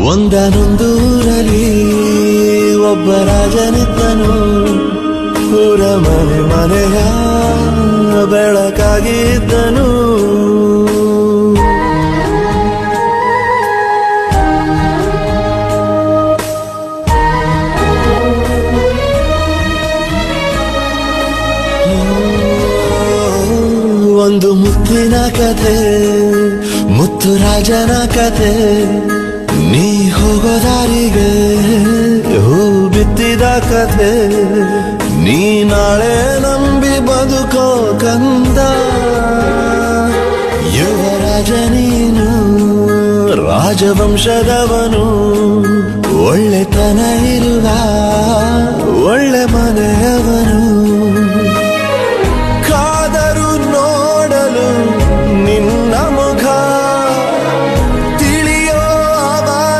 ಒಂದನೊಂದೂರಲ್ಲಿ ಒಬ್ಬ ರಾಜನಿದ್ದನು, ಊರ ಮನೆ ಮನೆಯ ಬೆಳಕಾಗಿದ್ದನು. ಒಂದು ಮುತ್ತಿನ ಕಥೆ, ಮುತ್ತು ರಾಜನ ಕಥೆ. ನೀ ಹೋಗೋ ದಾರಿಗೆ ಹೂ ಬಿತ್ತಿದ ಕಥೆ. ನೀ ನಾಳೆ ನಂಬಿ ಬದುಕೋ ಕಂದ. ಯುವರಾಜ ನೀನು, ರಾಜವಂಶದವನು. ಒಳ್ಳೆತನ ಇರುವ ಒಳ್ಳೆ ಮನೆಯವನು.